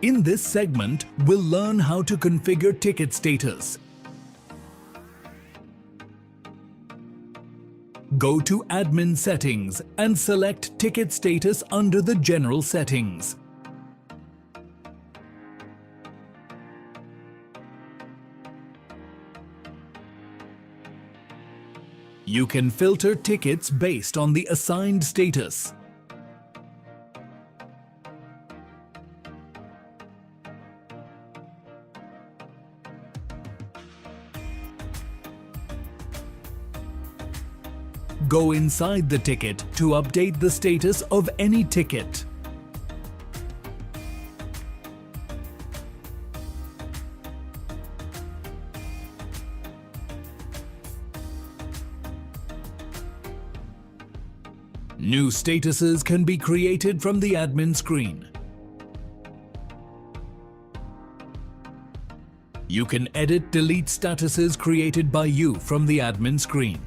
In this segment, we'll learn how to configure ticket status. Go to Admin Settings and select Ticket Status under the General Settings. You can filter tickets based on the assigned status. Go inside the ticket to update the status of any ticket. New statuses can be created from the admin screen. You can edit/delete statuses created by you from the admin screen.